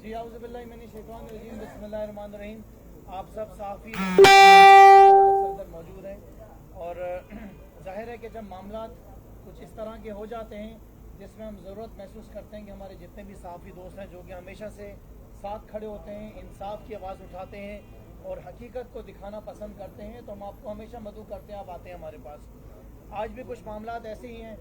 जी आउज़ुबिल्लाहि मिनश्शैतानिर्रजीम बिस्मिल्लाहिर्रहमानिर्रहीम। आप सब साफ़ी सदर मौजूद हैं और ज़ाहिर है कि जब मामला कुछ इस तरह के हो जाते हैं जिसमें हम ज़रूरत महसूस करते हैं कि हमारे जितने भी साफ़ी दोस्त हैं जो कि हमेशा से साथ खड़े होते हैं, इंसाफ की आवाज़ उठाते हैं और हकीकत को दिखाना पसंद करते हैं, तो हम आपको हमेशा मदऊ करते हैं, आप आते हैं हमारे पास। आज भी कुछ मामला ऐसे ही हैं।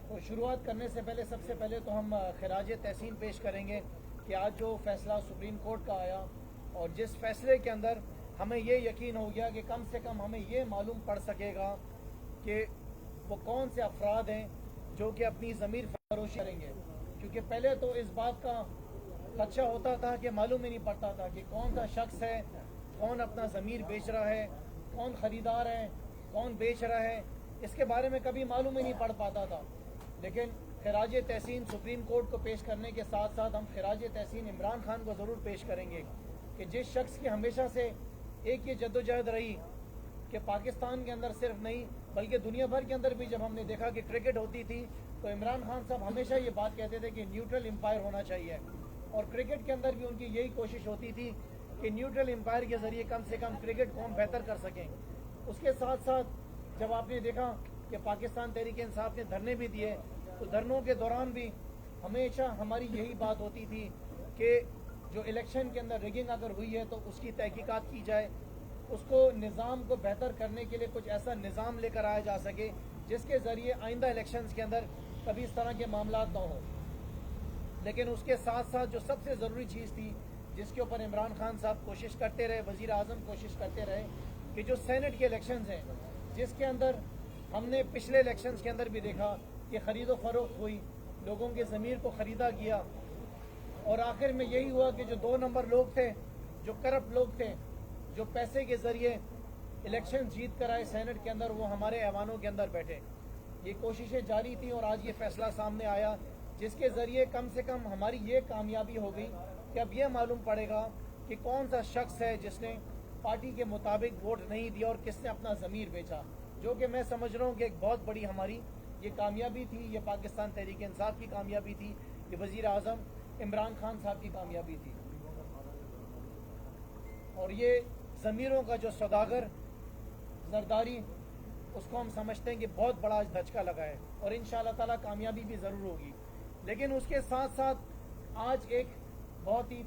तो शुरुआत करने से पहले सबसे पहले तो हम खिराज तहसीन पेश करेंगे कि आज जो फैसला सुप्रीम कोर्ट का आया और जिस फैसले के अंदर हमें ये यकीन हो गया कि कम से कम हमें ये मालूम पड़ सकेगा कि वो कौन से अफराद हैं जो कि अपनी ज़मीर फरोशी करेंगे, क्योंकि पहले तो इस बात का खदशा होता था कि मालूम ही नहीं पड़ता था कि कौन सा शख्स है, कौन अपना ज़मीर बेच रहा है, कौन ख़रीदार है, कौन बेच रहा है, इसके बारे में कभी मालूम ही नहीं पड़ पाता था। लेकिन खिराज तहसीन सुप्रीम कोर्ट को पेश करने के साथ साथ हम खिराज तहसीन इमरान खान को ज़रूर पेश करेंगे कि जिस शख्स की हमेशा से एक ये जद्दोजहद रही कि पाकिस्तान के अंदर सिर्फ नहीं बल्कि दुनिया भर के अंदर भी जब हमने देखा कि क्रिकेट होती थी तो इमरान खान साहब हमेशा ये बात कहते थे कि न्यूट्रल एम्पायर होना चाहिए, और क्रिकेट के अंदर भी उनकी यही कोशिश होती थी कि न्यूट्रल एम्पायर के ज़रिए कम से कम क्रिकेट को हम बेहतर कर सकें। उसके साथ साथ जब आपने देखा कि पाकिस्तान तहरीक इंसाफ ने धरने भी दिए तो धरनों के दौरान भी हमेशा हमारी यही बात होती थी कि जो इलेक्शन के अंदर रिगिंग अगर हुई है तो उसकी तहकीकात की जाए, उसको निज़ाम को बेहतर करने के लिए कुछ ऐसा निज़ाम लेकर आया जा सके जिसके ज़रिए आइंदा इलेक्शंस के अंदर कभी इस तरह के मामला ना हो। लेकिन उसके साथ साथ जो सबसे ज़रूरी चीज़ थी जिसके ऊपर इमरान खान साहब कोशिश करते रहे, वज़ीर आज़म कोशिश करते रहे कि जो सेनेट के इलेक्शंस हैं जिसके अंदर हमने पिछले इलेक्शंस के अंदर भी देखा कि ख़रीदो फरोख्त हुई, लोगों के ज़मीर को ख़रीदा गया और आखिर में यही हुआ कि जो 2 नंबर लोग थे, जो करप्ट लोग थे, जो पैसे के ज़रिए इलेक्शन जीत कर आए सेनेट के अंदर, वो हमारे ऐवानों के अंदर बैठे। ये कोशिशें जारी थी और आज ये फैसला सामने आया जिसके ज़रिए कम से कम हमारी ये कामयाबी हो गई कि अब ये मालूम पड़ेगा कि कौन सा शख्स है जिसने पार्टी के मुताबिक वोट नहीं दिया और किसने अपना ज़मीर बेचा, जो कि मैं समझ रहा हूँ कि एक बहुत बड़ी हमारी ये कामयाबी थी, ये पाकिस्तान तहरीक इंसाफ की कामयाबी थी, ये वज़ीर आज़म इमरान खान साहब की कामयाबी थी। और ये ज़मीरों का जो सौदागर जरदारी, उसको हम समझते हैं कि बहुत बड़ा आज धचका लगा है और इंशाअल्लाह ताला कामयाबी भी ज़रूर होगी। लेकिन उसके साथ साथ आज एक बहुत ही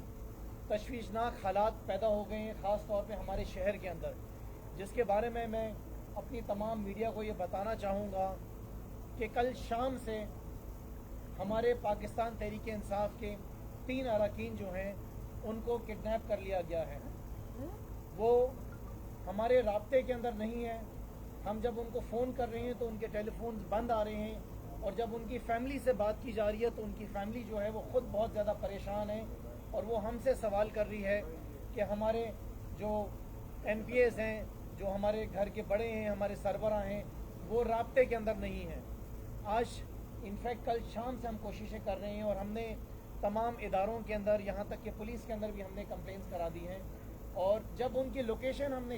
तशवीशनाक हालात पैदा हो गए हैं, ख़ास तौर पे हमारे शहर के अंदर, जिसके बारे में मैं अपनी तमाम मीडिया को ये बताना चाहूँगा कि कल शाम से हमारे पाकिस्तान तहरीक इंसाफ के 3 अरकान जो हैं उनको किडनैप कर लिया गया है। वो हमारे राब्ते के अंदर नहीं है। हम जब उनको फ़ोन कर रहे हैं तो उनके टेलीफोन बंद आ रहे हैं और जब उनकी फ़ैमिली से बात की जा रही है तो उनकी फ़ैमिली जो है वो ख़ुद बहुत ज़्यादा परेशान है और वो हमसे सवाल कर रही है कि हमारे जो MPAs हैं, जो हमारे घर के बड़े हैं, हमारे सरबरा हैं, वो राब्ते के अंदर नहीं हैं। आज इनफैक्ट कल शाम से हम कोशिशें कर रहे हैं और हमने तमाम इदारों के अंदर, यहाँ तक कि पुलिस के अंदर भी हमने कंप्लेंट्स करा दी हैं और जब उनकी लोकेशन हमने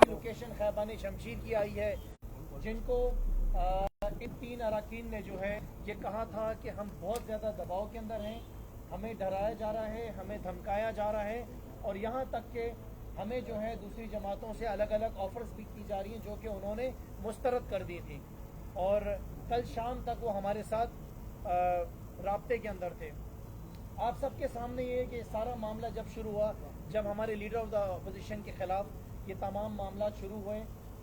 लोकेशन खैबान शमशीर की आई है, जिनको इन 3 अरकान ने जो है ये कहा था कि हम बहुत ज़्यादा दबाव के अंदर हैं, हमें डराया जा रहा है, हमें धमकाया जा रहा है और यहाँ तक कि हमें जो है दूसरी जमातों से अलग अलग ऑफ़र्स भी की जा रही हैं जो कि उन्होंने मुस्तरद कर दी थी और कल शाम तक वो हमारे साथ राब्ते के अंदर थे। आप सबके सामने ये है कि सारा मामला जब शुरू हुआ, जब हमारे लीडर ऑफ द अपोजिशन के ख़िलाफ़ ये तमाम मामला शुरू हुए,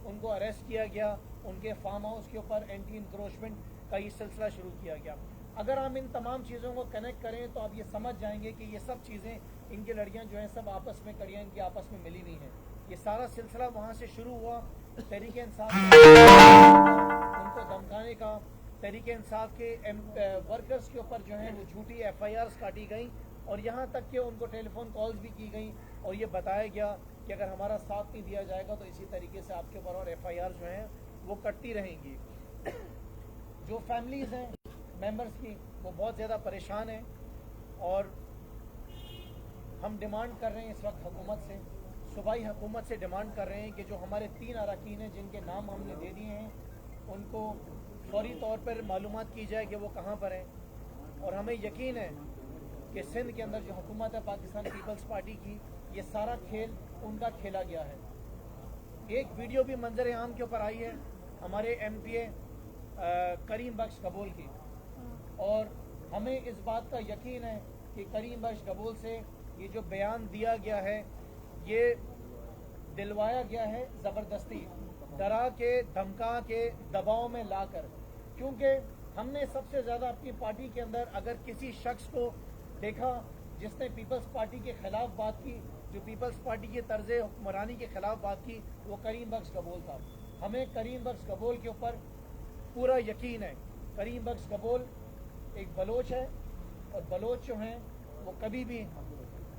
उनको अरेस्ट किया गया, उनके फार्म हाउस के ऊपर एंटी इंक्रोचमेंट का ये सिलसिला शुरू किया गया। अगर हम इन तमाम चीज़ों को कनेक्ट करें तो आप ये समझ जाएंगे कि ये सब चीज़ें, इनकी लड़कियां जो हैं सब आपस में कड़ियाँ इनकी आपस में मिली नहीं हैं। ये सारा सिलसिला वहाँ से शुरू हुआ, तहरीक इंसाफ उनको धमकाने का, तहरीक इंसाफ के वर्कर्स के ऊपर जो है वो झूठी FIRs काटी गई और यहाँ तक कि उनको टेलीफोन कॉल्स भी की गई और ये बताया गया कि अगर हमारा साथ नहीं दिया जाएगा तो इसी तरीके से आपके ऊपर और FIRs जो हैं वो कटती रहेंगी। जो फैमिलीज़ हैं मेंबर्स की, वो बहुत ज़्यादा परेशान हैं और हम डिमांड कर रहे हैं इस वक्त हुकूमत से, सूबाई हुकूमत से डिमांड कर रहे हैं कि जो हमारे 3 अरकान हैं जिनके नाम हमने दे दिए हैं उनको फौरी तौर पर मालूमात की जाए कि वो कहाँ पर हैं। और हमें यकीन है कि सिंध के अंदर जो हुकूमत है पाकिस्तान पीपल्स पार्टी की, ये सारा खेल उनका खेला गया है। एक वीडियो भी मंजर आम के ऊपर आई है हमारे MPA करीम बख्श गबोल की, और हमें इस बात का यकीन है कि करीम बख्श गबोल से ये जो बयान दिया गया है ये दिलवाया गया है ज़बरदस्ती, डरा के, धमका के, दबाव में लाकर। क्योंकि हमने सबसे ज़्यादा अपनी पार्टी के अंदर अगर किसी शख्स को देखा जिसने पीपल्स पार्टी के ख़िलाफ़ बात की, जो पीपल्स पार्टी के तर्ज़ हुक्मरानी के ख़िलाफ़ बात की, वो करीम बख्श गबोल था। हमें करीम बख्श गबोल के ऊपर पूरा यकीन है। करीम बख्श गबोल एक बलोच है, और बलोच जो हैं वो कभी भी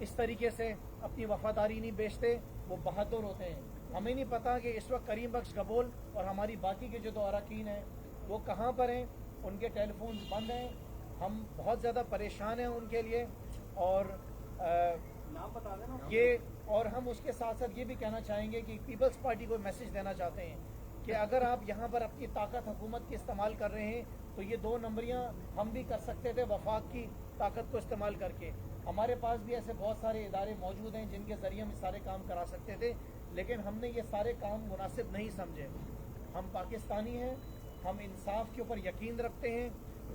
इस तरीके से अपनी वफादारी नहीं बेचते, वो बहादुर होते हैं। हमें नहीं पता कि इस वक्त करीम बख्श गबोल और हमारी बाकी के जो 2 अरकान हैं वो कहाँ पर हैं, उनके टेलीफोन बंद हैं। हम बहुत ज़्यादा परेशान हैं उनके लिए, और ये, और हम उसके साथ साथ ये भी कहना चाहेंगे कि पीपल्स पार्टी को मैसेज देना चाहते हैं कि अगर आप यहाँ पर अपनी ताकत हुकूमत की इस्तेमाल कर रहे हैं तो ये 2 नंबरियाँ हम भी कर सकते थे वफाक की ताकत को इस्तेमाल करके। हमारे पास भी ऐसे बहुत सारे इदारे मौजूद हैं जिनके ज़रिए हम सारे काम करा सकते थे, लेकिन हमने ये सारे काम मुनासिब नहीं समझे। हम पाकिस्तानी हैं, हम इंसाफ के ऊपर यकीन रखते हैं,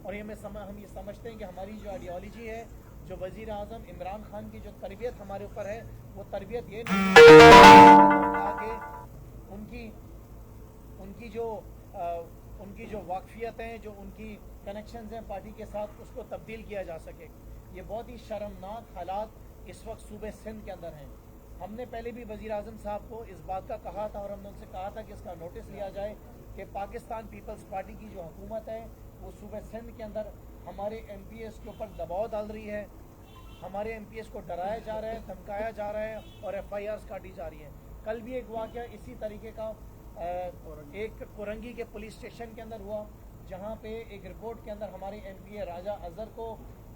और हम ये समझते हैं कि हमारी जो आइडियोलॉजी है, जो वज़ीर आज़म इमरान खान की जो तरबियत हमारे ऊपर है, वो तरबियत ये नहीं आगे उनकी जो वाकफियत हैं, जो उनकी कनेक्शंस हैं पार्टी के साथ, उसको तब्दील किया जा सके। ये बहुत ही शर्मनाक हालात इस वक्त सूबे सिंध के अंदर हैं। हमने पहले भी वज़ीर आज़म साहब को इस बात का कहा था, और हमने उनसे कहा था कि इसका नोटिस लिया जाए कि पाकिस्तान पीपल्स पार्टी की जो हुकूमत है वो सूबे सिंध के अंदर हमारे MPs के ऊपर दबाव डाल रही है, हमारे MPs को डराया जा रहा है, धमकाया जा रहा है, और FIRs काटी जा रही है। कल भी एक वाक़या इसी तरीके का एक कोरंगी के पुलिस स्टेशन के अंदर हुआ, जहाँ पे एक रिपोर्ट के अंदर हमारे MPA राजा अजहर को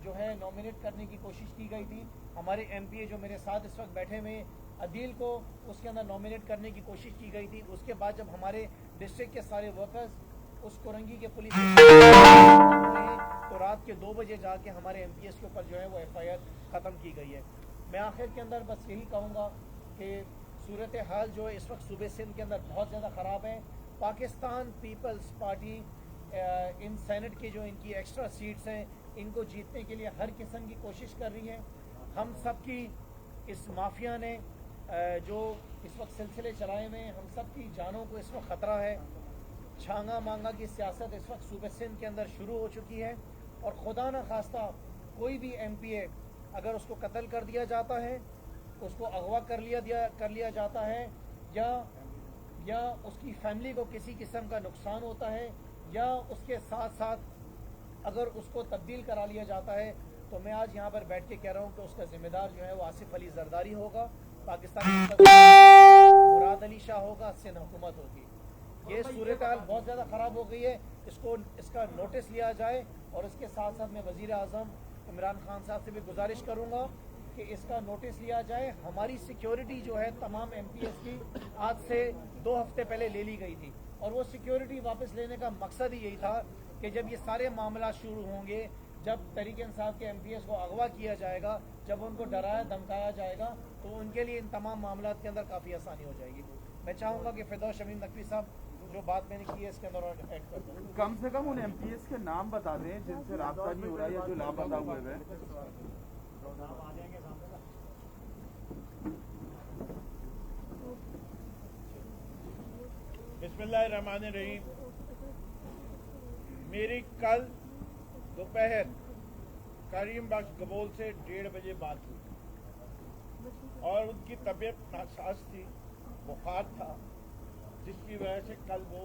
जो है नॉमिनेट करने की कोशिश की गई थी। हमारे MPA जो मेरे साथ इस वक्त बैठे हुए अदील को उसके अंदर नॉमिनेट करने की कोशिश की गई थी। उसके बाद जब हमारे डिस्ट्रिक्ट के सारे वर्कर्स उस कोरंगी के पुलिस तो रात के 2 बजे जाके हमारे MPs के ऊपर जो है वो FIR ख़त्म की गई है। मैं आखिर के अंदर बस यही कहूँगा कि सूरत हाल जो है इस वक्त सूबे सिंध के अंदर बहुत ज़्यादा ख़राब है। Pakistan peoples party in senate की जो इनकी एक्स्ट्रा सीट्स हैं, इनको जीतने के लिए हर किस्म की कोशिश कर रही है। हम सब की इस माफिया ने जो इस वक्त सिलसिले चलाए हुए हैं, हम सब की जानों को इस वक्त ख़तरा है। छांगा मांगा की सियासत इस वक्त सूबे सिंध के अंदर शुरू हो चुकी है, और खुदा न खास्ता कोई भी MPA अगर उसको कत्ल कर दिया जाता है, उसको अगवा कर लिया जाता है, या उसकी फैमिली को किसी किस्म का नुकसान होता है, या उसके साथ साथ अगर उसको तब्दील करा लिया जाता है, तो मैं आज यहाँ पर बैठ के कह रहा हूँ कि उसका ज़िम्मेदार जो है वो आसिफ अली जरदारी होगा, पाकिस्तान मुराद अली शाह होगा, सिंध हुकूमत होगी। ये सूरत हाल बहुत ज़्यादा ख़राब हो गई है, इसका नोटिस लिया जाए। और इसके साथ साथ मैं वज़ीर आज़म इमरान खान साहब से भी गुजारिश करूँगा कि इसका नोटिस लिया जाए। हमारी सिक्योरिटी जो है तमाम MPs की आज से 2 हफ्ते पहले ले ली गई थी, और वो सिक्योरिटी वापस लेने का मकसद ही यही था कि जब ये सारे मामला शुरू होंगे, जब तहरीक इंसाफ के MPs को अगवा किया जाएगा, जब उनको डराया धमकाया जाएगा, तो उनके लिए इन तमाम मामलों के अंदर काफ़ी आसानी हो जाएगी। मैं चाहूँगा कि फिरदौस शमीम नकवी साहब जो बात मैंने की है इसके अंदर और ऐड कर दें। कम से कम उन MPs के नाम बता दें जिनसे राब्ता नहीं हो रहा है या जो लापता हुए हैं। बिस्मिल्लाहिर्रहमानिर्रहीम। मेरी कल दोपहर करीम बख्श गबोल से 1:30 बजे बात हुई, और उनकी तबीयत नासाज थी, बुखार था, जिसकी वजह से कल वो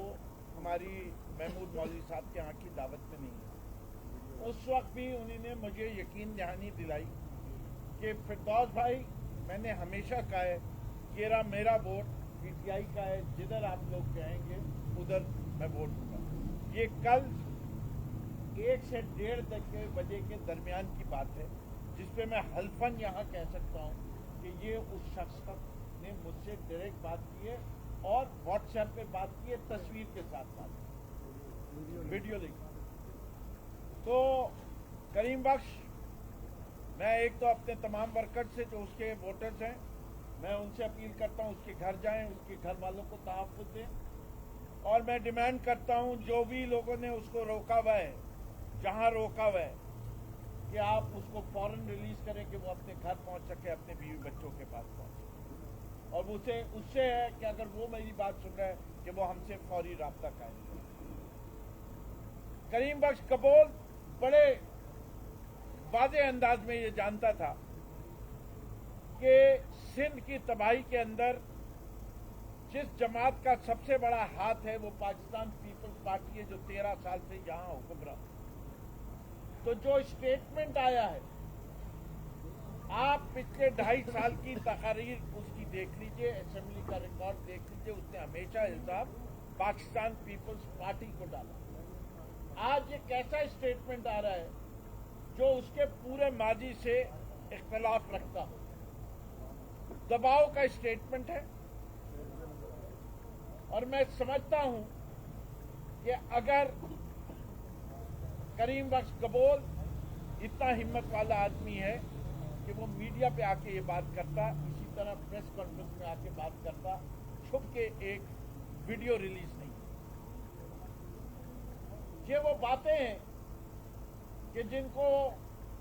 हमारी महमूद मौलवी साहब के यहाँ की दावत में नहीं है। उस वक्त भी उन्होंने मुझे यकीन दहानी दिलाई कि फिरदौस भाई, मैंने हमेशा कहा है कि मेरा वोट PTI का है, जिधर आप लोग कहेंगे उधर मैं वोट दूंगा। ये कल 1 से 1:30 बजे के दरमियान की बात है, जिसपे मैं हल्फन यहाँ कह सकता हूँ कि ये उस शख्स का ने मुझसे डायरेक्ट बात की है और व्हाट्सएप पे बात की है, तस्वीर के साथ बात की, वीडियो लिंक। तो करीम बख्श, मैं एक तो अपने तमाम वर्कर्स से जो उसके वोटर्स हैं, मैं उनसे अपील करता हूं उसके घर जाएं, उसके घर वालों को तहफ़्फ़ुज़ दें। और मैं डिमांड करता हूं जो भी लोगों ने उसको रोका हुआ है, जहां रोका हुआ है, कि आप उसको फौरन रिलीज करें कि वो अपने घर पहुंच सके, अपने बीवी बच्चों के पास पहुंच सके। और उससे है कि अगर वो मेरी बात सुन रहा है कि वो हमसे फौरी राब्ता कायम करे। करीम बख्श कबोल बड़े वाज़े अंदाज में ये जानता था कि सिंध की तबाही के अंदर जिस जमात का सबसे बड़ा हाथ है वो पाकिस्तान पीपल्स पार्टी है, जो 13 साल से यहां हुक्मरान। तो जो स्टेटमेंट आया है, आप पिछले 2.5 साल की तकारीर उसकी देख लीजिए, असेंबली का रिकॉर्ड देख लीजिए, उसने हमेशा इल्जाम पाकिस्तान पीपल्स पार्टी को डाला। आज ये कैसा स्टेटमेंट आ रहा है जो उसके पूरे माजी से इख्तलाफ रखता हो, दबाव का स्टेटमेंट है। और मैं समझता हूं कि अगर करीम बख्श कबोल इतना हिम्मत वाला आदमी है कि वो मीडिया पे आके ये बात करता, इसी तरह प्रेस कॉन्फ्रेंस में आके बात करता, छुप के एक वीडियो रिलीज नहीं। ये वो बातें हैं कि जिनको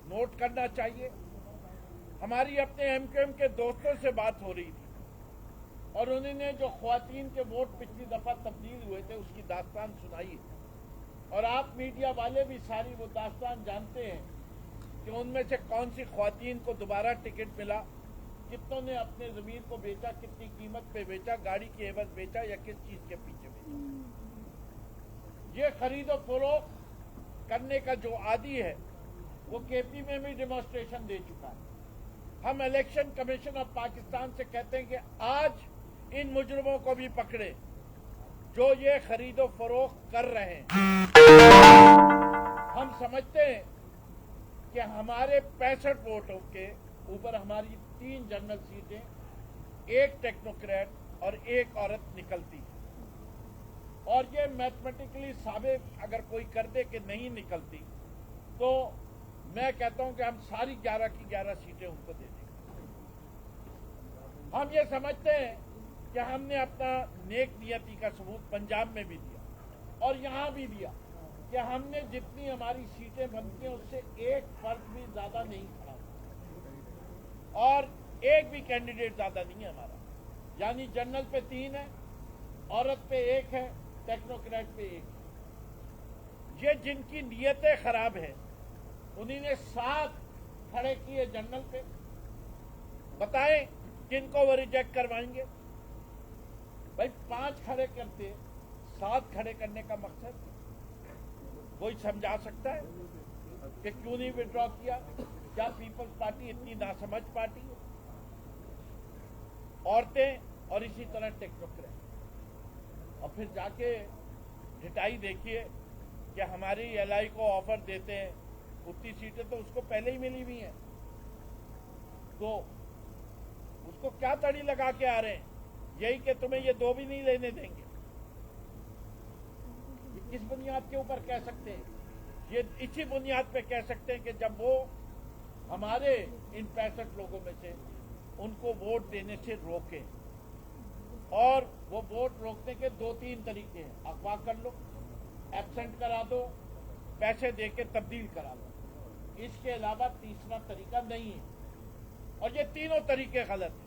नोट करना चाहिए। हमारी अपने एमक्यूएम के दोस्तों से बात हो रही थी और उन्होंने जो ख्वातीन के वोट पिछली दफा तब्दील हुए थे उसकी दास्तान सुनाई है। और आप मीडिया वाले भी सारी वो दास्तान जानते हैं कि उनमें से कौन सी ख्वातीन को दोबारा टिकट मिला, कितनों ने अपने जमीन को बेचा, कितनी कीमत पे बेचा, गाड़ी की एवज बेचा या किस चीज के पीछे बेचा। ये खरीदो फरोख्त करने का जो आदी है वो केपी में भी डेमोन्स्ट्रेशन दे चुका है। हम इलेक्शन कमीशन ऑफ पाकिस्तान से कहते हैं कि आज इन मुजरिमों को भी पकड़े जो ये खरीदो फरोख्त कर रहे हैं। हम समझते हैं कि हमारे 65 वोटों के ऊपर हमारी 3 जनरल सीटें, 1 टेक्नोक्रेट और 1 औरत निकलती है। और ये मैथमेटिकली साबित अगर कोई कर दे कि नहीं निकलती, तो मैं कहता हूं कि हम सारी 11 की 11 सीटें उनको दे देंगे। हम ये समझते हैं कि हमने अपना नेक नियति का सबूत पंजाब में भी दिया और यहां भी दिया कि हमने जितनी हमारी सीटें बनती हैं उससे 1 फर्क भी ज्यादा नहीं खड़ा और 1 भी कैंडिडेट ज्यादा नहीं है हमारा। यानी जनरल पे 3 है, औरत पे 1 है, टेक्नोक्रेट पे 1 है। ये जिनकी नीयतें खराब है उन्हीं ने 7 खड़े किए जनरल पे। बताएं किनको वो रिजेक्ट करवाएंगे? भाई 5 खड़े करते, 7 खड़े करने का मकसद कोई समझा सकता है कि क्यों नहीं विड्रॉ किया? क्या पीपल्स पार्टी इतनी नासमझ पार्टी है? औरतें और इसी तरह टेक्नोक्रेट। और फिर जाके ढिठाई देखिए कि हमारी एलआई को ऑफर देते हैं, उतनी सीटें तो उसको पहले ही मिली हुई हैं, तो उसको क्या तड़ी लगा के आ रहे हैं? यही कि तुम्हें ये 2 भी नहीं लेने देंगे। ये किस बुनियाद के ऊपर कह सकते हैं? ये इसी बुनियाद पे कह सकते हैं कि जब वो हमारे इन 65 लोगों में से उनको वोट देने से रोके। और वो वोट रोकने के 2-3 तरीके हैं। अगवा कर लो, एब्सेंट करा दो, पैसे देके तब्दील करा दो। इसके अलावा तीसरा तरीका नहीं है और ये तीनों तरीके गलत हैं।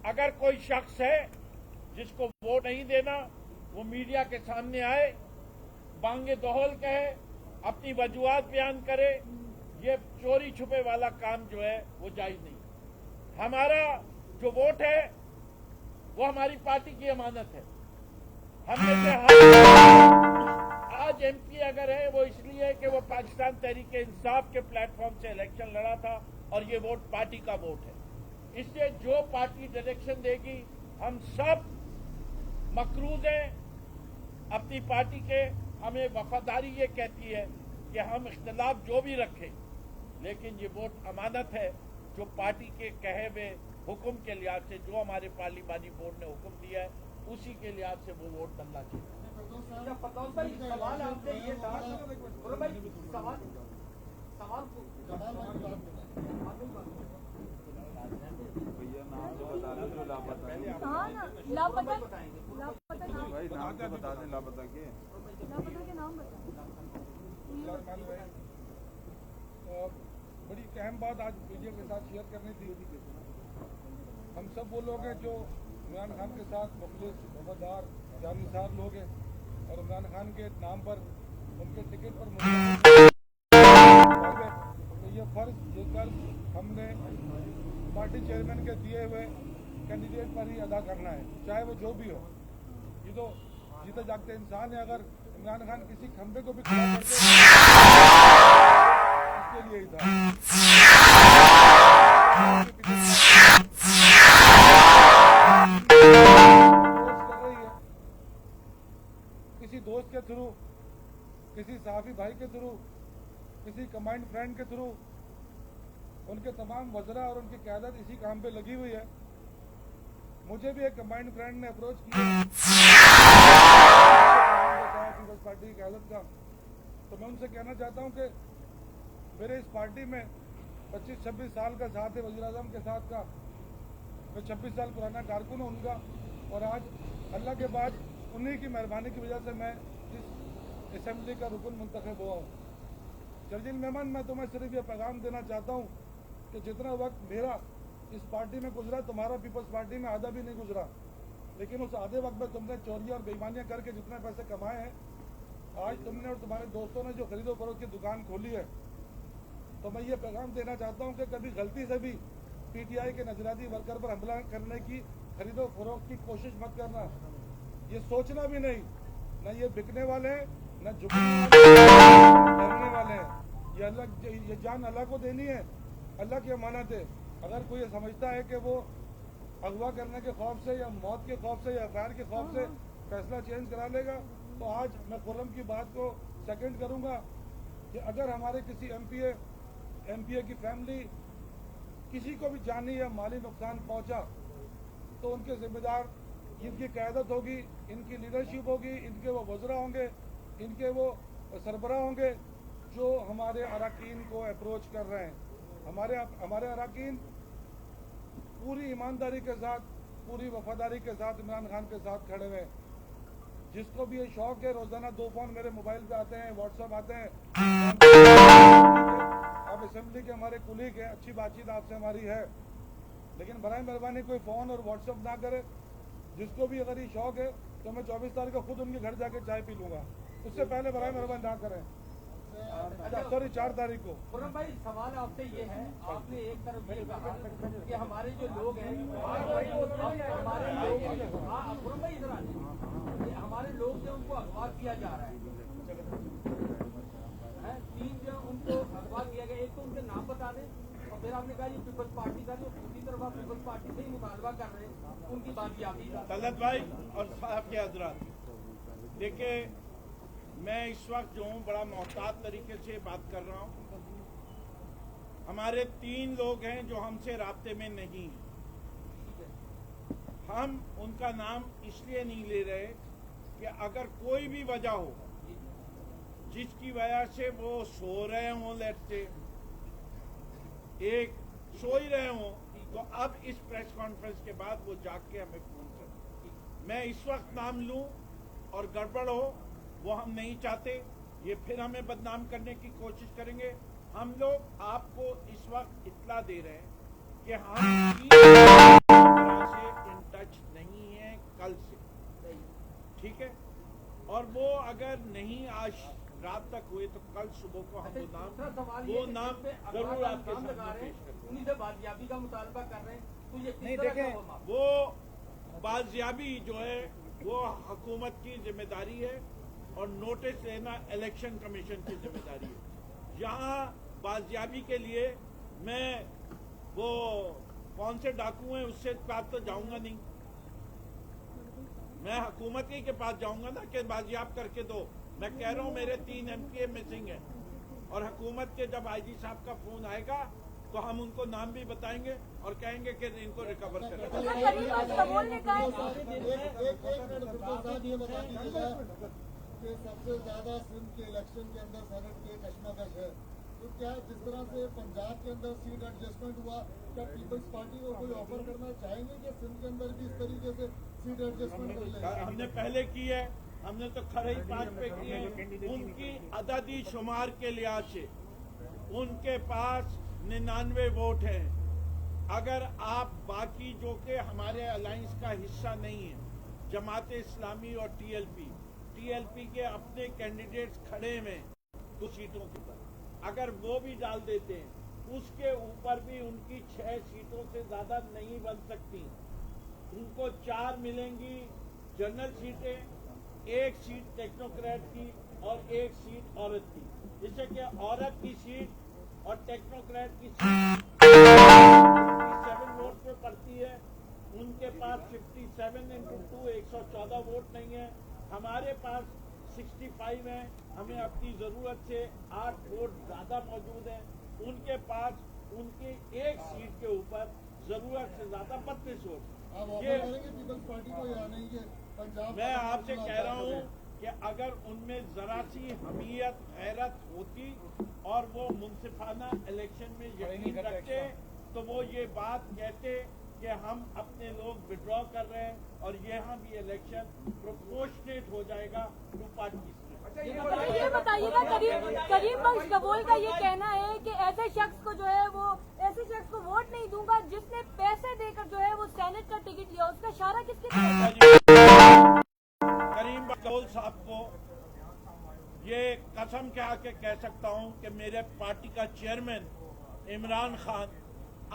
अगर कोई शख्स है जिसको वोट नहीं देना, वो मीडिया के सामने आए, बांगे दोहल कहे, अपनी वजूहात बयान करे। ये चोरी छुपे वाला काम जो है वो जायज नहीं। हमारा जो वोट है वो हमारी पार्टी की अमानत है। हमने से आज एमपी अगर है वो इसलिए है कि वो पाकिस्तान तहरीक इंसाफ के प्लेटफॉर्म से इलेक्शन लड़ा था और ये वोट पार्टी का वोट है। इसलिए जो पार्टी डायरेक्शन देगी, हम सब मकरूज हैं अपनी पार्टी के। हमें वफादारी ये कहती है कि हम इख्तिलाफ जो भी रखें, लेकिन ये वोट अमानत है जो पार्टी के कहे हुए हुक्म के लिहाज से जो हमारे पार्लिमानी बोर्ड ने हुक्म दिया है उसी के लिहाज से वो वोट डलना चाहिए। प्रदोष भाई सवाल आपसे ये था, गुरु भाई सवाल भैया नाम तो बता दें जो लापता है। हाँ ना, लापता नाम, भाई नाम तो बता दें लापता के। लापता के नाम बताओ। बड़ी अहम बात आज मीडिया के साथ शेयर करनी थी। हम सब वो लोग हैं जो इमरान खान के साथ मुखलिस, वफादार, जानसार लोग हैं और इमरान खान के नाम पर उनके टिकट पर तो ये फर्ज ये कर्ज हमने पार्टी चेयरमैन के दिए हुए कैंडिडेट पर ही अदा करना है, चाहे वो जो भी हो। ये तो जीते जागते इंसान है। अगर इमरान खान किसी खंबे को भी खड़ा करते उसके लिए ही था। कर रही है किसी दोस्त के थ्रू, किसी साहबी भाई के थ्रू, किसी कमांड फ्रेंड के थ्रू, उनके तमाम वज़रा और उनकी क़यादत इसी काम पे लगी हुई है। मुझे भी एक कमांड फ्रेंड ने अप्रोच किया पीपल्स पार्टी की क़यादत का, तो मैं उनसे कहना चाहता हूं कि मेरे इस पार्टी में 25-26 साल का साथ है वज़ीर-ए-आज़म के साथ का। मैं 26 साल पुराना कारकुन हूँ उनका, और आज अल्लाह के बाद उन्हीं की मेहरबानी की वजह से मैं इस असेंबली का रुकन मुंतखब हुआ हूँ। जर्जिल मेमन, मैं तुम्हें सिर्फ ये पैगाम देना चाहता हूँ कि जितना वक्त मेरा इस पार्टी में गुजरा, तुम्हारा पीपल्स पार्टी में आधा भी नहीं गुजरा, लेकिन उस आधे वक्त में तुमने चोरियाँ और बेईमानियाँ करके जितने पैसे कमाए हैं, आज तुमने और तुम्हारे दोस्तों ने जो खरीदो फरोख्त की दुकान खोली है, तो मैं ये पैगाम देना चाहता हूँ कि कभी गलती से भी पीटीआई के नजराती वर्कर पर हमला करने की, खरीदो फरोख्त की कोशिश मत करना। ये सोचना भी नहीं, न ये बिकने वाले हैं, न झुकने वाले, डरने वाले हैं। ये जान अल्लाह को देनी है, अल्लाह की अमानत है। अगर कोई ये समझता है कि वो अगवा करने के खौफ से या मौत के खौफ से या फायर के खौफ से फैसला चेंज करा लेगा, तो आज मैं खुर्रम की बात को सेकंड करूंगा कि अगर हमारे किसी एमपीए की फैमिली किसी को भी जानी या माली नुकसान पहुंचा, तो उनके जिम्मेदार इनकी क़यादत होगी, इनकी लीडरशिप होगी, इनके वो वज़रा होंगे, इनके वो सरबराह होंगे जो हमारे अराकीन को अप्रोच कर रहे हैं। हमारे अराकीन पूरी ईमानदारी के साथ, पूरी वफादारी के साथ इमरान खान के साथ खड़े हुए हैं। जिसको भी ये शौक है, रोजाना 2 फोन मेरे मोबाइल पे आते हैं, व्हाट्सएप आते हैं। आप असेंबली के हमारे कुलीग हैं, अच्छी बातचीत आपसे हमारी है, लेकिन बराए मेहरबानी कोई फ़ोन और व्हाट्सएप ना करे। जिसको भी अगर ये शौक है तो मैं 24 तारीख को खुद उनके घर जाके चाय पी लूँगा, उससे पहले बराए मेहरबानी ना करें। सॉरी 4 तारीख को। खुर्रम भाई सवाल आपसे ये है, आपने एक तरफ ये कहा कि हमारे जो लोग हैं, हमारे लोग, खुर्रम भाई इधर आने, हमारे लोग जो उनको अगवा किया जा रहा है, 3 जो उनको अगवा किया गया, एक तो उनके नाम बता दें, और फिर आपने कहा ये पीपल्स पार्टी का, जो दूसरी तरफ आप पीपल्स पार्टी से ही मुतालबा कर रहे हैं, उनकी बात भी आप तलत भाई और साहब के हजरात, देखिए मैं इस वक्त जो हूँ बड़ा मोहतात तरीके से बात कर रहा हूँ। हमारे 3 लोग हैं जो हमसे राब्ते में नहीं हैं। हम उनका नाम इसलिए नहीं ले रहे कि अगर कोई भी वजह हो जिसकी वजह से वो सो रहे हों, लेट्स से एक सो ही रहे हों, तो अब इस प्रेस कॉन्फ्रेंस के बाद वो जाग के हमें फोन करें। मैं इस वक्त नाम लूं और गड़बड़ हो, वो हम नहीं चाहते। ये फिर हमें बदनाम करने की कोशिश करेंगे। हम लोग आपको इस वक्त इत्तला दे रहे हैं कि हम तरह से इन टच नहीं है कल से, ठीक है? और वो अगर नहीं आज रात तक हुए तो कल सुबह को हम वो नाम जरूर आपके सामने पेश करेंगे। उन्हीं से बाजियाबी का मुतालबा कर रहे हैं, तो ये नहीं देखें, वो बाजियाबी जो है वो हुकूमत की जिम्मेदारी है और नोटिस लेना इलेक्शन कमीशन की जिम्मेदारी है। यहाँ बाजियाबी के लिए मैं वो कौन से डाकू हैं उससे पास तो जाऊंगा नहीं, मैं हुकूमत ही के पास जाऊंगा ना कि बाजियाब करके दो। मैं कह रहा हूँ मेरे 3 MPA मिसिंग हैं और हुकूमत के जब IG साहब का फोन आएगा तो हम उनको नाम भी बताएंगे और कहेंगे कि इनको रिकवर करें। करीम कबूल ने कहा एक ये बता दीजिएगा कि सबसे ज्यादा सिंध के इलेक्शन के अंदर सेनेट की कश्मकश है, तो क्या जिस तरह से पंजाब के अंदर सीट एडजस्टमेंट हुआ, क्या पीपल्स पार्टी को कोई ऑफर करना चाहेंगे कि सिंध के अंदर भी इस तरीके से सीट एडजस्टमेंट कर ले? हमने पहले की है, हमने तो खड़े ही 5 पे किए हैं। उनकी अददी शुमार के लिहाज से उनके पास 99 वोट हैं। अगर आप बाकी जो कि हमारे अलायंस का हिस्सा नहीं है, जमात इस्लामी और टीएलपी के अपने कैंडिडेट्स खड़े हैं कुछ सीटों के ऊपर, अगर वो भी डाल देते हैं उसके ऊपर भी उनकी 6 सीटों से ज्यादा नहीं बन सकती। उनको 4 मिलेंगी जनरल सीटें, 1 सीट टेक्नोक्रेट की और 1 सीट औरत की, जिससे कि औरत की सीट और टेक्नोक्रेट की सीट 57 वोट पे पड़ती है। उनके पास 57 × 2 114 वोट नहीं है, हमारे पास 65 है। हमें अपनी जरूरत से 8 वोट ज्यादा मौजूद हैं। उनके पास उनकी 1 सीट के ऊपर जरूरत से ज्यादा 32 वोट। आप ऑफर करेंगे पीपल्स पार्टी को या नहीं? कि पंजाब मैं आपसे कह रहा हूँ कि अगर उनमें जरा सी हमीयत गैरत होती और वो मुनसिफाना इलेक्शन में यकीन रखते तो वो ये बात कहते कि हम अपने लोग विड्रॉ कर रहे हैं और यहाँ भी इलेक्शन प्रोपोर्शनेट हो जाएगा टू पार्टीज। ये बताइएगा करीम बख्श कबूल का ये कहना है कि ऐसे शख्स को जो है वो ऐसे शख्स को वोट नहीं दूंगा जिसने पैसे देकर जो है वो सेनेट का टिकट लिया, उसका इशारा किसके तरफ? करीम कबूल साहब को ये कसम कह के कह सकता हूँ कि मेरे पार्टी का चेयरमैन इमरान खान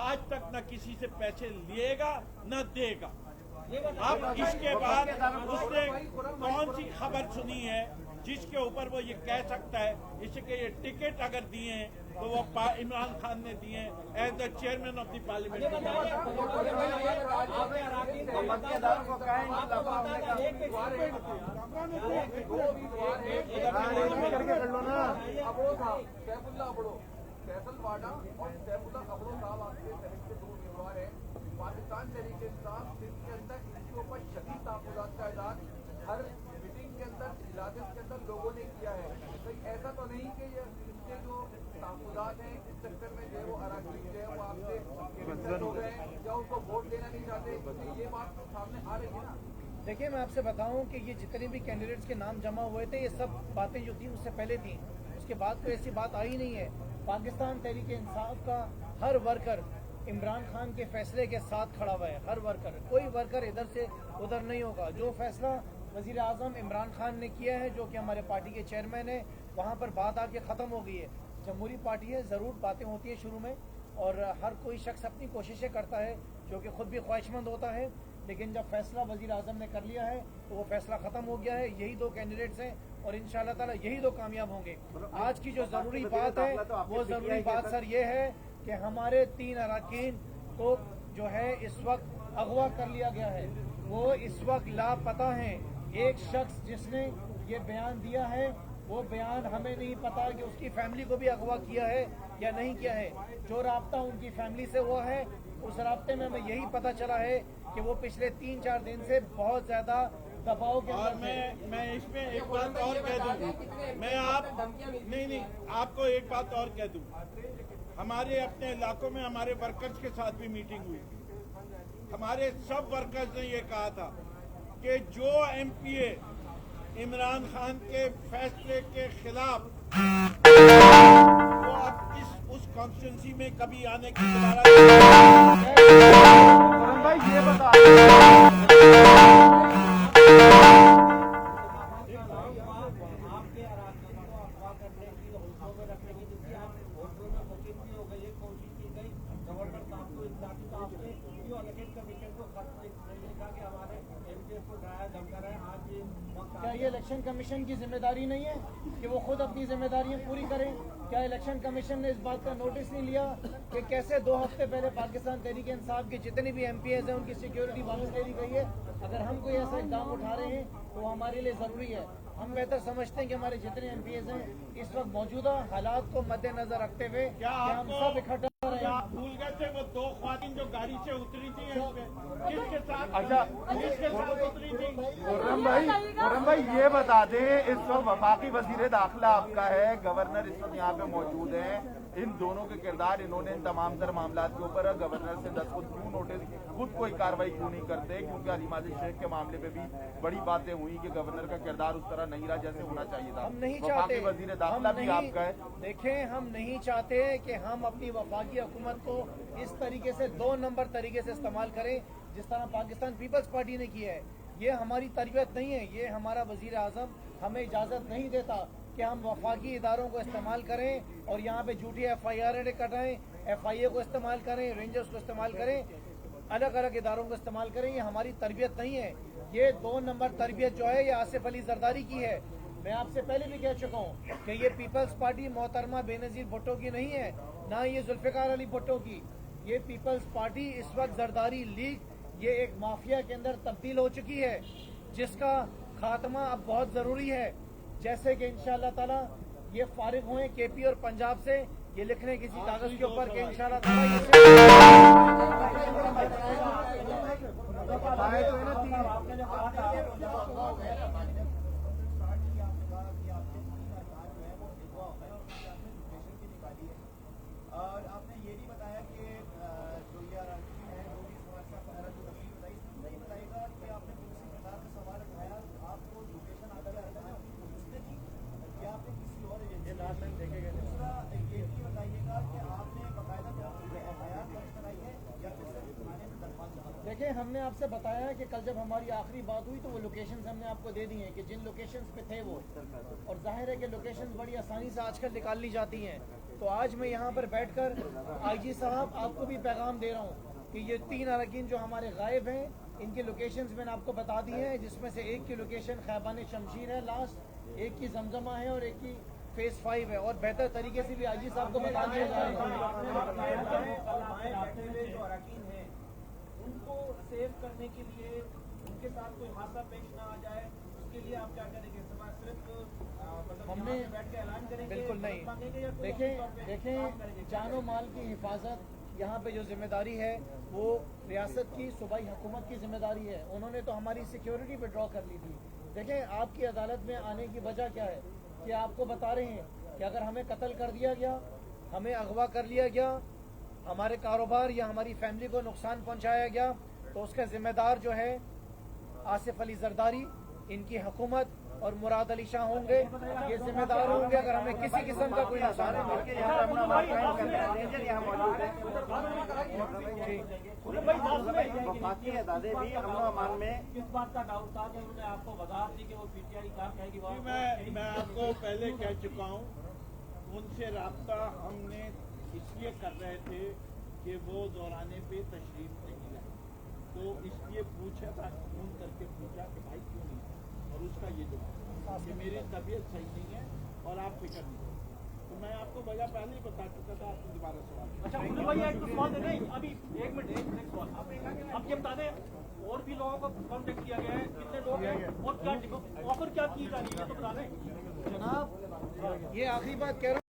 आज तक न किसी से पैसे लिएगा न देगा। अब इसके बाद उसने कौन सी खबर सुनी है जिसके ऊपर वो ये कह सकता है इसके ये टिकट अगर दिए हैं तो वो इमरान खान ने दिए हैं as the chairman of the parliament. Faisal Vawda और सैफुल्ला अबड़ो साहब आपके सेनेट के 2 उम्मीदवार हैं। पाकिस्तान तहरीक इंसाफ सिंध के अंदर इनके ऊपर शदीद तहफ़्फ़ुज़ात का ऐलान हर मीटिंग के अंदर इजलास के अंदर लोगों ने किया है। तो ऐसा तो नहीं कि ये इनके जो तहफ़्फ़ुज़ात हैं इस चक्कर में जो है वो अराकीन जो है वो आपसे हो गए हैं या उनको वोट देना नहीं चाहते, ये बात तो सामने आ रही है ना? देखिए, मैं आपसे बताऊं कि ये जितने भी कैंडिडेट्स के नाम जमा हुए थे, ये सब बातें जो थी उससे पहले थी, उसके बाद कोई ऐसी बात आई नहीं है। पाकिस्तान तहरीक इंसाफ का हर वर्कर इमरान खान के फैसले के साथ खड़ा हुआ है। हर वर्कर, कोई वर्कर इधर से उधर नहीं होगा। जो फैसला वजीर आजम इमरान खान ने किया है, जो कि हमारे पार्टी के चेयरमैन है, वहाँ पर बात आके ख़त्म हो गई है। जमहूरी पार्टी है, ज़रूर बातें होती है शुरू में और हर कोई शख्स अपनी कोशिशें करता है जो कि खुद भी ख्वाहिशमंद होता है, लेकिन जब फैसला वजीर आजम ने कर लिया है तो वो फैसला ख़त्म हो गया है। यही 2 कैंडिडेट्स हैं और इंशाअल्लाह ताला यही 2 कामयाब होंगे। आज की जो ज़रूरी बात है वो ज़रूरी बात सर ये है कि हमारे 3 अरकान को जो है इस वक्त अगवा कर लिया गया है, वो इस वक्त लापता हैं। एक शख्स जिसने ये बयान दिया है वो बयान हमें नहीं पता कि उसकी फैमिली को भी अगवा किया है या नहीं किया है। जो राब्ता उनकी फैमिली से हुआ है उस राब्ते में हमें यही पता चला है कि वो पिछले 3-4 दिन से बहुत ज्यादा दबाव के और अंदर मैं इसमें एक बात और कह दूं, मैं नहीं आपको एक बात और कह दूं। हमारे अपने इलाकों में हमारे वर्कर्स के साथ भी मीटिंग हुई थी। हमारे सब वर्कर्स ने ये कहा था कि जो एमपीए इमरान खान के फैसले के खिलाफ वो अब उस कॉन्स्टिट्यूंसी में कभी आने की दोबारा भाई ये बता क्या ये इलेक्शन कमीशन की जिम्मेदारी नहीं है कि वो खुद अपनी जिम्मेदारियां पूरी करें? क्या इलेक्शन कमीशन ने इस बात का नोटिस नहीं लिया कि कैसे 2 हफ्ते पहले पाकिस्तान तहरीक इंसाफ के जितने भी एमपीएस हैं उनकी सिक्योरिटी वापस ले ली गई है? अगर हम कोई ऐसा इकदाम उठा रहे हैं तो हमारे लिए ज़रूरी है। हम बेहतर समझते हैं कि हमारे जितने एमपीएस हैं इस वक्त मौजूदा हालात को मद्देनजर रखते हुए क्या हम सब इकट्ठा रहे क्या आप भूल गए थे वो 2 ख्वातीन जो गाड़ी से उतरी थी यहाँ पे? किसके साथ उतरी थी? खुर्रम भाई ये बता दें, इस वक्त वफाकी वजीर दाखिला आपका है, गवर्नर इस वक्त यहाँ पे मौजूद हैं, इन दोनों के किरदार, इन्होंने इन तमाम तर मामला के ऊपर गवर्नर से 10 क्यों नोटिस, खुद कोई कार्रवाई क्यों नहीं करते? क्योंकि अली माजिद शेख के मामले में भी बड़ी बातें हुई कि गवर्नर का किरदार उस तरह नहीं रहा जैसे होना चाहिए था। हम नहीं वफाकी चाहते, वजीर दाखिला भी आपका है। देखें, हम नहीं चाहते कि हम अपनी वफाकी हुकूमत को इस तरीके से 2 नंबर तरीके से इस्तेमाल करें जिस तरह पाकिस्तान पीपल्स पार्टी ने किया है। ये हमारी तरबियत नहीं है, ये हमारा वजीर आजम हमें इजाज़त नहीं देता कि हम वफाकी इदारों को इस्तेमाल करें और यहाँ पे झूठी FIR कटाएं, FIA को इस्तेमाल करें, रेंजर्स को इस्तेमाल करें, अलग अलग इदारों को इस्तेमाल करें। ये हमारी तरबियत नहीं है। ये 2 नंबर तरबियत जो है ये आसिफ अली जरदारी की है। मैं आपसे पहले भी कह चुका हूँ कि ये पीपल्स पार्टी मोहतरमा बेनज़ीर भुट्टो की नहीं है, ना ये जुल्फ़िकार अली भुट्टो की। ये पीपल्स पार्टी इस वक्त जरदारी लीग ये एक माफिया के अंदर तब्दील हो चुकी है जिसका खात्मा अब बहुत ज़रूरी है। जैसे कि इंशाअल्लाह ताला ये फारिग हुए KP और पंजाब से, ये लिखने किसी कागज़ के ऊपर कि इंशाअल्लाह और आपने ये भी बताया कि जो ये अराकीन है जो भी समस्या वगैरह जो तफसील बताई, नहीं बताएगा कि आपने किसी प्रकार का सवाल उठाया, आपको लोकेशन आपके आता है उसने की या आपने किसी और एजेंसी दूसरा ये भी बताइएगा कि आपने बाकायदा FIR दर्ज कराई है या फिर सिर्फ थाने में दरख्वास्त जमा कराई? देखिए, हमने आपसे बताया कि कल जब हमारी आखिरी बात हुई तो वो लोकेशंस हमने आपको दे दी हैं कि जिन लोकेशंस पे थे वो, और जाहिर है कि लोकेशंस बड़ी आसानी से आजकल निकाल ली जाती हैं। तो आज मैं यहाँ पर बैठकर IG साहब आपको भी पैगाम दे रहा हूँ कि ये 3 अरकान जो हमारे गायब हैं इनकी लोकेशंस मैंने आपको बता दी हैं, जिसमें से एक की लोकेशन खैबान शमशीर है लास्ट, एक की जमजमा है और एक की फेज 5 है, और बेहतर तरीके से भी IG साहब को बता दिया जाएगा। जो अरकान हैं उनको सेव करने के लिए उनके साथ कोई हादसा पेश ना आ जाए उसके लिए आप क्या करेंगे? सिर्फ हमने बैठ के ऐलान करेंगे? बिल्कुल नहीं। देखें, जानो माल की हिफाजत यहाँ पे जो जिम्मेदारी है वो रियासत की सूबाई हुकूमत की जिम्मेदारी है। उन्होंने तो हमारी सिक्योरिटी पे ड्रॉ कर ली थी। देखें, आपकी अदालत में आने की वजह क्या है कि आपको बता रहे हैं कि अगर हमें कत्ल कर दिया गया, हमें अगवा कर लिया गया, हमारे कारोबार या हमारी फैमिली को नुकसान पहुंचाया गया, तो उसका जिम्मेदार जो है आसिफ अली जरदारी, इनकी हुकूमत और मुराद अली शाह होंगे। ये जिम्मेदार होंगे अगर हमें किसी किस्म का कोई नुकसान है। वफाकी अदालतें भी अमन व अमान में किस बात का डाउट था कि उन्होंने आपको वजाहत दी कि वो PTI क्या कहेगी? मैं आपको पहले कह चुका हूँ, उनसे राब्ता हमने इसलिए कर रहे थे कि वो दौराने पे तशरीफ नहीं लाए, तो इसलिए पूछा था, फोन करके पूछा कि भाई क्यों नहीं, और उसका ये जवाब कि मेरी तबीयत सही नहीं है और आप फिक्र नहीं करें। तो मैं आपको वजह पहले ही बता चुका था, आपने दोबारा सवाल। अच्छा, भैया एक सवाल दे दें अभी, एक मिनट सवाल अब ये बता दें, और भी लोगों को कॉन्टेक्ट किया गया है, कितने लोग हैं और क्या ऑफर क्या की जा रही है तो बता दें जनाब, ये आखिरी बात कह रहा हूँ।